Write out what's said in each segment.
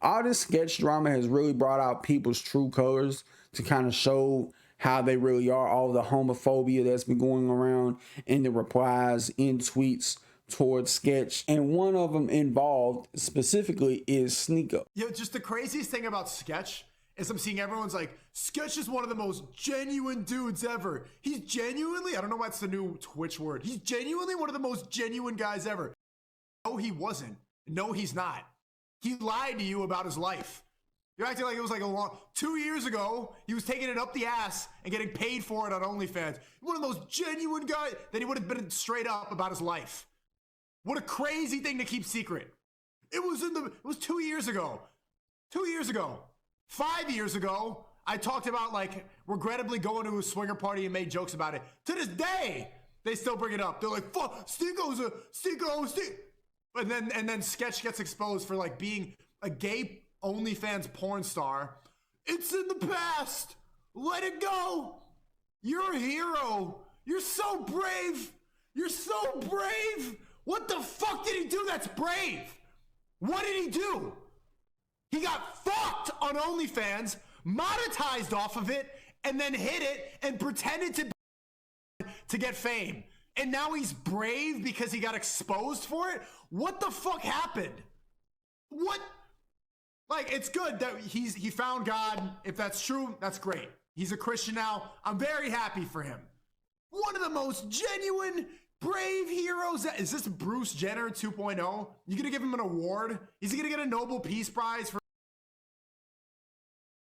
all this sketch drama has really brought out people's true colors to kind of show how they really are, all the homophobia that's been going around in the replies in tweets towards Sketch. And one of them involved specifically is Sneako. Yeah, just the craziest thing about Sketch is I'm seeing everyone's like, Sketch is one of the most genuine dudes ever. He's genuinely, I don't know why it's the new Twitch word. He's genuinely one of the most genuine guys ever. No, he wasn't. No, he's not. He lied to you about his life. You're acting like it was like 2 years ago, he was taking it up the ass and getting paid for it on OnlyFans. One of those genuine guys that he would have been straight up about his life. What a crazy thing to keep secret. It was 2 years ago. 2 years ago. 5 years ago, I talked about like regrettably going to a swinger party and made jokes about it. To this day, they still bring it up. They're like, fuck, Sneako. And then Sketch gets exposed for like being a gay OnlyFans porn star. It's in the past. Let it go. You're a hero. You're so brave. You're so brave. What the fuck did he do that's brave? What did he do? He got fucked on OnlyFans, monetized off of it, and then hid it and pretended to get fame. And now he's brave because he got exposed for it? What the fuck happened? What? Like, it's good that he found God. If that's true, that's great. He's a Christian now. I'm very happy for him. One of the most genuine, brave heroes. Is this Bruce Jenner 2.0? You gonna give him an award? Is he gonna get a Nobel Peace Prize for? What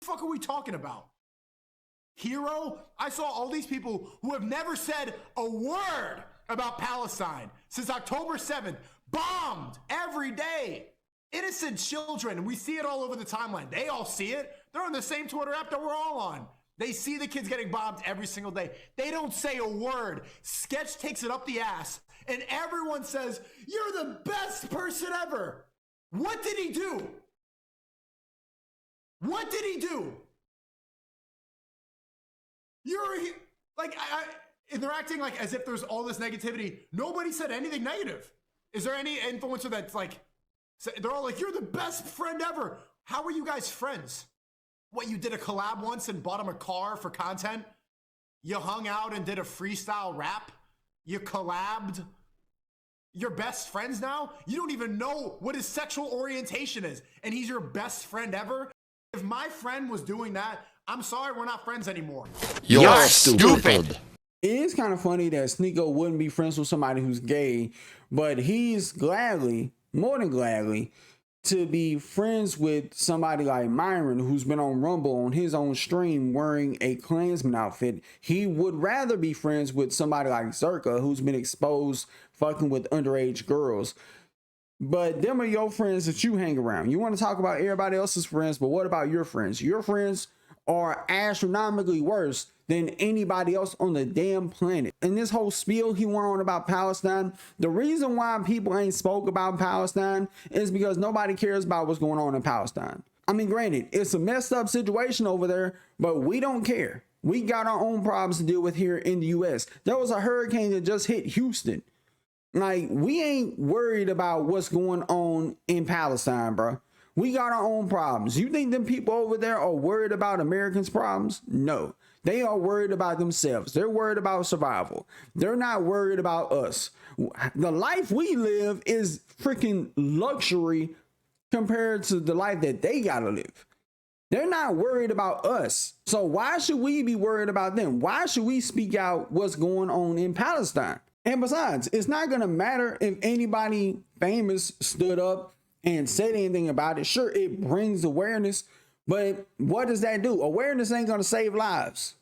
the fuck are we talking about? Hero? I saw all these people who have never said a word about Palestine since October 7th, bombed every day. Innocent children. We see it all over the timeline. They all see it. They're on the same Twitter app that we're all on. They see the kids getting bombed every single day. They don't say a word. Sketch takes it up the ass, and everyone says, you're the best person ever. What did he do? What did he do? They're acting like as if there's all this negativity. Nobody said anything negative. Is there any influencer that's like, they're all like, you're the best friend ever. How are you guys friends? What, you did a collab once and bought him a car for content? You hung out and did a freestyle rap? You collabed? You're best friends now? You don't even know what his sexual orientation is, and he's your best friend ever? If my friend was doing that, I'm sorry, we're not friends anymore. You're stupid. It is kind of funny that Sneako wouldn't be friends with somebody who's gay, but he's gladly, more than gladly, to be friends with somebody like Myron, who's been on Rumble on his own stream wearing a Klansman outfit. He would rather be friends with somebody like Zerka, who's been exposed fucking with underage girls. But them are your friends that you hang around. You want to talk about everybody else's friends, but what about your friends? Your friends are astronomically worse than anybody else on the damn planet. And this whole spiel he went on about Palestine, the reason why people ain't spoke about Palestine is because nobody cares about what's going on in Palestine. I mean, granted, it's a messed up situation over there, but we don't care. We got our own problems to deal with here in the US. There was a hurricane that just hit Houston. Like, we ain't worried about what's going on in Palestine, bro. We got our own problems. You think them people over there are worried about Americans' problems? No. They are worried about themselves. They're worried about survival. They're not worried about us. The life we live is freaking luxury compared to the life that they gotta live. They're not worried about us. So why should we be worried about them? Why should we speak out what's going on in Palestine? And besides, it's not gonna matter if anybody famous stood up and said anything about it. Sure, it brings awareness, but what does that do? Awareness ain't gonna save lives.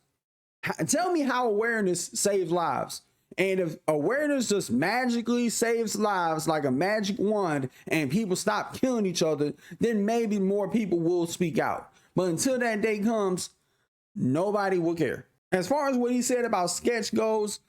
Tell me how awareness saves lives. And if awareness just magically saves lives like a magic wand and people stop killing each other, then maybe more people will speak out. But until that day comes, nobody will care. As far as what he said about Sketch goes,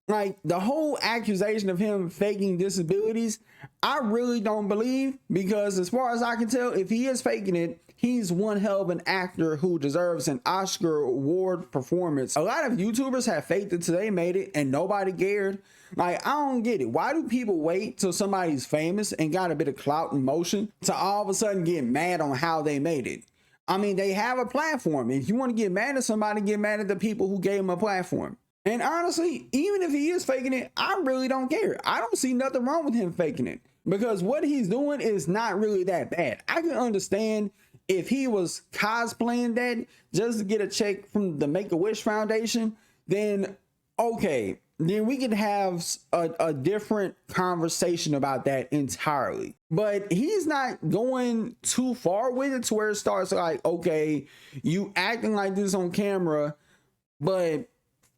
Like the whole accusation of him faking disabilities, I really don't believe, because as far as I can tell, if he is faking it, he's one hell of an actor who deserves an Oscar award performance. A lot of YouTubers have faked it till they made it and nobody cared. Like, I don't get it. Why do people wait till somebody's famous and got a bit of clout and motion to all of a sudden get mad on how they made it? I mean, they have a platform. If you want to get mad at somebody, get mad at the people who gave him a platform. And honestly, even if he is faking it, I really don't care. I don't see nothing wrong with him faking it, because what he's doing is not really that bad. I can understand if he was cosplaying that just to get a check from the Make-A-Wish Foundation, then okay, then we could have a different conversation about that entirely. But he's not going too far with it to where it starts like, okay, you acting like this on camera, but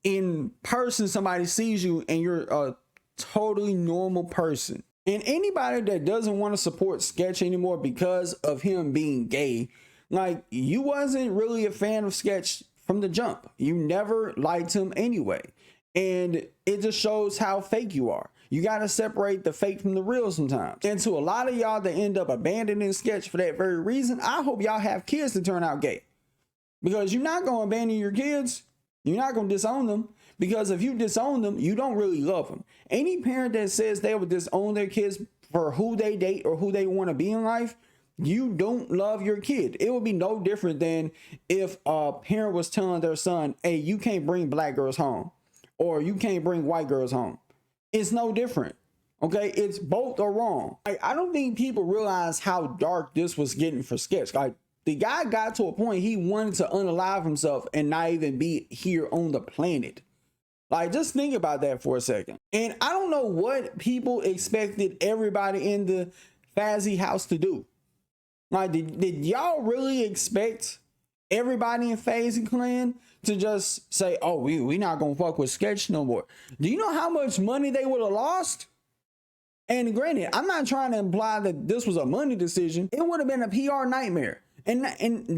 in person somebody sees you and you're a totally normal person. And anybody that doesn't want to support Sketch anymore because of him being gay, like, you wasn't really a fan of Sketch from the jump. You never liked him anyway. And it just shows how fake you are. You got to separate the fake from the real sometimes. And to a lot of y'all that end up abandoning Sketch for that very reason, I hope y'all have kids that turn out gay. Because you're not going to abandon your kids. You're not going to disown them, because if you disown them, you don't really love them. Any parent that says they would disown their kids for who they date or who they want to be in life, you don't love your kid. It would be no different than if a parent was telling their son, hey, you can't bring black girls home, or you can't bring white girls home. It's no different. Okay, it's both are wrong. I don't think people realize how dark this was getting for Sketch. Like, the guy got to a point he wanted to unalive himself and not even be here on the planet. Like, just think about that for a second. And I don't know what people expected everybody in the Fazzy house to do. Like, did y'all really expect everybody in Fazzy Clan to just say, oh, we not gonna fuck with Sketch no more? Do you know how much money they would have lost? And granted, I'm not trying to imply that this was a money decision. It would have been a PR nightmare. And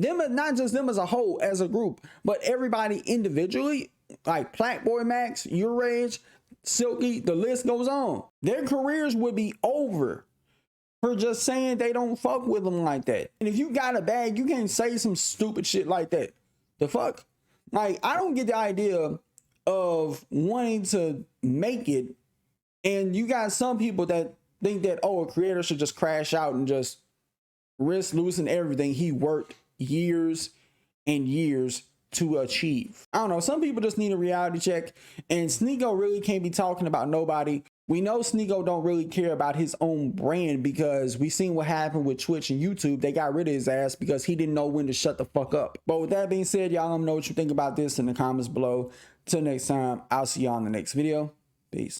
them, not just them as a whole, as a group, but everybody individually, like Blackboy Max, Your Rage, Silky, the list goes on. Their careers would be over for just saying they don't fuck with them like that. And if you got a bag, you can't say some stupid shit like that. The fuck? Like, I don't get the idea of wanting to make it, and you got some people that think that, oh, a creator should just crash out and just risk losing everything he worked years and years to achieve. I don't know. Some people just need a reality check, and Sneako really can't be talking about nobody. We know Sneako don't really care about his own brand, because we seen what happened with Twitch and YouTube. They got rid of his ass because he didn't know when to shut the fuck up. But with that being said, y'all let me know what you think about this in the comments below. Till next time, I'll see y'all in the next video. Peace.